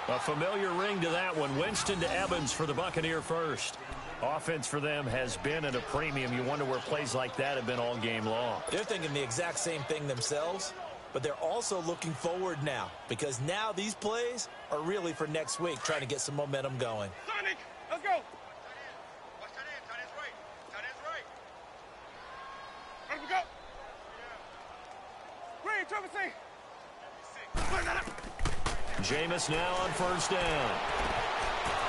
A: A familiar ring to that one. Winston to Evans for the Buccaneer first.
D: Offense for them has been at a premium. You wonder where plays like that have been all game long.
B: They're thinking the exact same thing themselves, but they're also looking forward now because now these plays are really for next week, trying to get some momentum going.
C: Sonic, let's go. Watch tight end. Tight end's right. Tight end's right. Let him go. Green, Trevor C.
A: Jameis now on first down.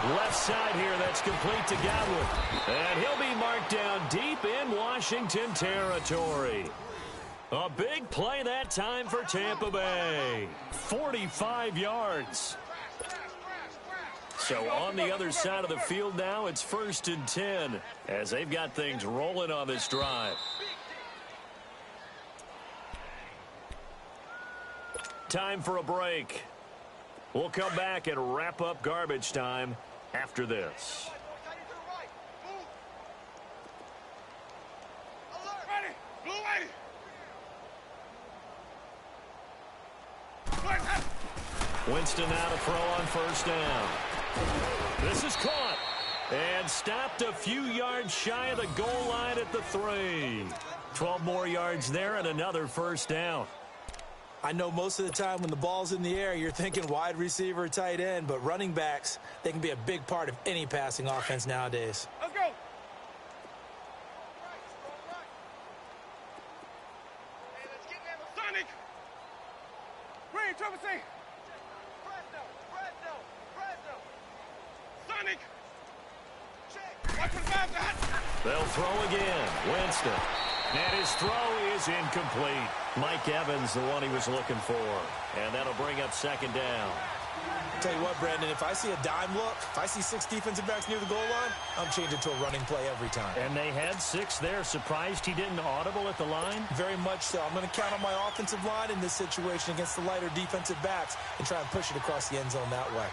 A: Left side here, that's complete to Godwin. And he'll be marked down deep in Washington territory. A big play that time for Tampa Bay. 45 yards. So on the other side of the field now, it's 1st and 10 as they've got things rolling on this drive. Time for a break. We'll come back and wrap up garbage time after this.
C: Ready. Blue lady.
A: Winston now to throw on first down. This is caught and stopped a few yards shy of the goal line at the 3. 12 more yards there and another first down.
B: I know most of the time when the ball's in the air, you're thinking wide receiver, tight end, but running backs, they can be a big part of any passing offense nowadays.
C: Let's go. Sonic. Green, Trevor C. Sonic. Watch for the back.
A: They'll throw again. Winston. And his throw is incomplete. Mike Evans, the one he was looking for. And that'll bring up second down.
B: Tell you what, Brandon, if I see a dime look, if I see 6 defensive backs near the goal line, I'm changing to a running play every time.
D: And they had 6 there. Surprised he didn't audible at the line?
B: Very much so. I'm going to count on my offensive line in this situation against the lighter defensive backs and try and push it across the end zone that way.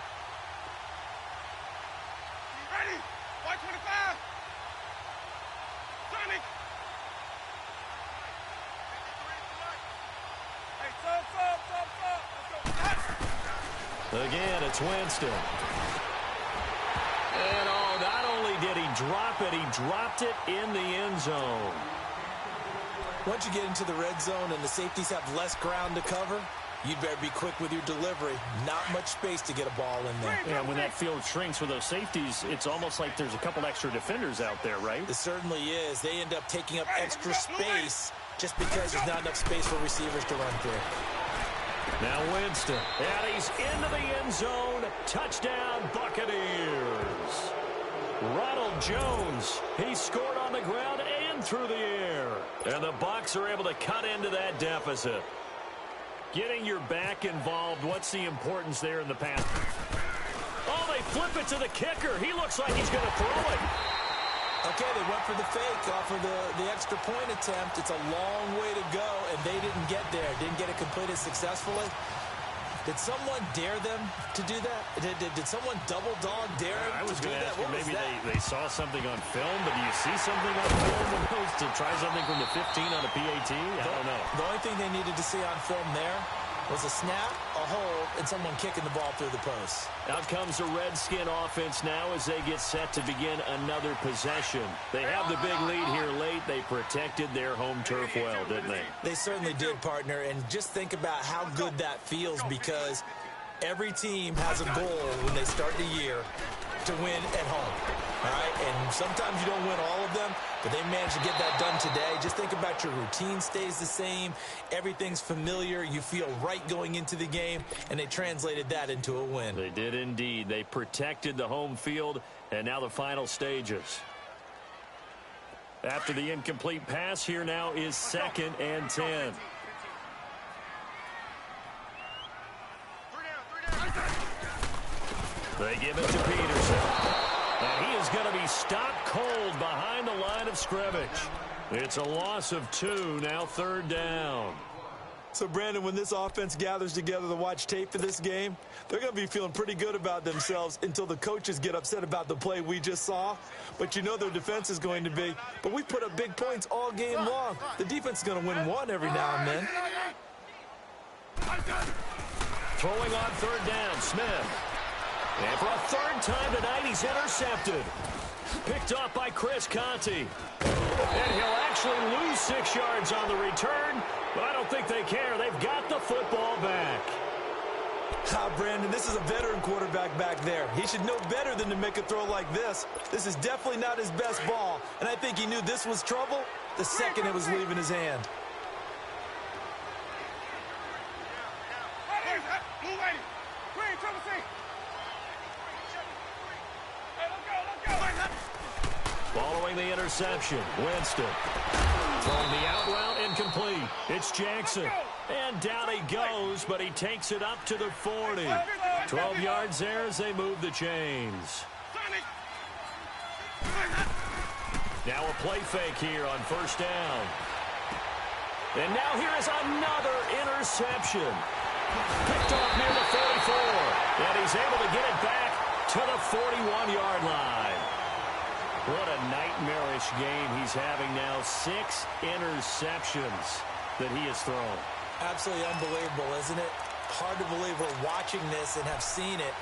C: Ready. White 25. Sonic. Hey, sub. Let's go.
A: Again, it's Winston. And not only did he drop it, he dropped it in the end zone.
B: Once you get into the red zone and the safeties have less ground to cover, you'd better be quick with your delivery. Not much space to get a ball in there.
D: Yeah, when that field shrinks with those safeties, it's almost like there's a couple extra defenders out there, right?
B: It certainly is. They end up taking up extra space just because there's not enough space for receivers to run through.
A: Now Winston, and he's into the end zone. Touchdown, Buccaneers. Ronald Jones, he scored on the ground and through the air. And the Bucs are able to cut into that deficit. Getting your back involved, what's the importance there in the pass? Oh, they flip it to the kicker. He looks like he's going to throw it.
B: Okay, they went for the fake off of the extra point attempt. It's a long way to go, and they didn't get there. Didn't get it completed successfully. Did someone dare them to do that? Did someone double dog dare them
D: I was
B: to do
D: going to
B: that?
D: ask you,
B: What was
D: maybe
B: that?
D: they saw something on film, but do you see something on film when goes to try something from the 15 on a PAT? I don't know.
B: The only thing they needed to see on film there was a snap, a hold, and someone kicking the ball through the post.
A: Out comes the Redskin offense now as they get set to begin another possession. They have the big lead here late. They protected their home turf well, didn't they?
B: They certainly did, partner, and just think about how good that feels because every team has a goal when they start the year to win at home. All right, and sometimes you don't win all of them, but they managed to get that done today. Just think about your routine stays the same. Everything's familiar. You feel right going into the game, and they translated that into a win.
A: They did indeed. They protected the home field, and now the final stages. After the incomplete pass, here now is 2nd and 10. They give it to Peterson. And he is going to be stopped cold behind the line of scrimmage. It's a loss of 2, now 3rd down.
B: So, Brandon, when this offense gathers together to watch tape for this game, they're going to be feeling pretty good about themselves until the coaches get upset about the play we just saw. But you know their defense is going to be. But we put up big points all game long. The defense is going to win one every now and then.
A: Throwing on third down, Smith. And for a third time tonight, he's intercepted. Picked off by Chris Conte. And he'll actually lose 6 yards on the return, but I don't think they care. They've got the football back.
B: Brandon, this is a veteran quarterback back there. He should know better than to make a throw like this. This is definitely not his best ball, and I think he knew this was trouble the second it was leaving his hand.
A: Following the interception, Winston. Throwing the out route, incomplete. It's Jackson. And down he goes, but he takes it up to the 40. 12 yards there as they move the chains. Now a play fake here on first down. And now here is another interception. Picked off near the 44. And he's able to get it back to the 41-yard line. What a nightmarish game he's having now. 6 interceptions that he has thrown.
B: Absolutely unbelievable, isn't it? Hard to believe we're watching this and have seen it,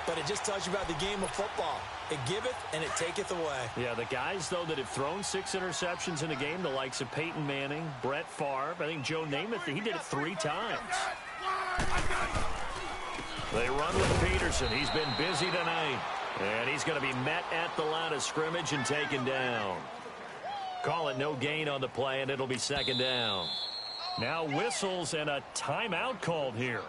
B: but it just tells you about the game of football. It giveth and it taketh away.
A: Yeah, the guys, though, that have thrown 6 interceptions in a game, the likes of Peyton Manning, Brett Favre, I think Joe Namath, he did it 3 times. They run with Peterson. He's been busy tonight. And he's going to be met at the line of scrimmage and taken down. Call it no gain on the play, and it'll be second down. Now whistles and a timeout called here.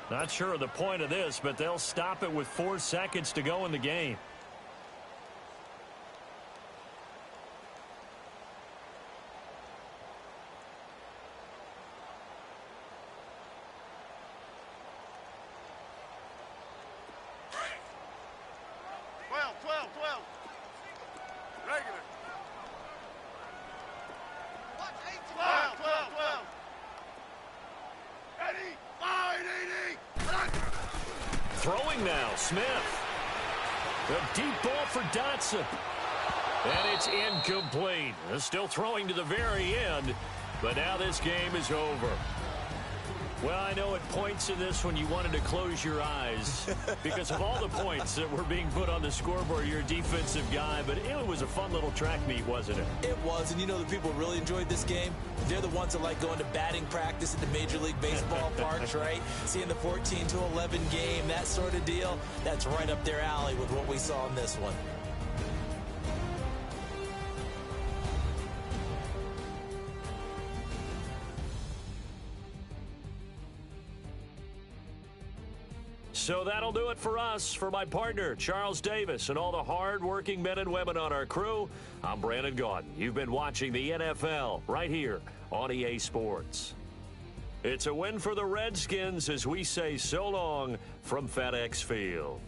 A: Not sure of the point of this, but they'll stop it with 4 seconds to go in the game. Throwing now, Smith. A deep ball for Dotson. And it's incomplete. Still throwing to the very end, but now this game is over. Well, I know at points in this when you wanted to close your eyes because of all the points that were being put on the scoreboard. You're a defensive guy, but it was a fun little track meet, wasn't it?
B: It was, and you know the people really enjoyed this game? They're the ones that like going to batting practice at the Major League Baseball parks, right? Seeing the 14-11 game, that sort of deal, that's right up their alley with what we saw in this one.
A: So that'll do it for us. For my partner, Charles Davis, and all the hard-working men and women on our crew, I'm Brandon Gaudin. You've been watching the NFL right here on EA Sports. It's a win for the Redskins as we say so long from FedEx Field.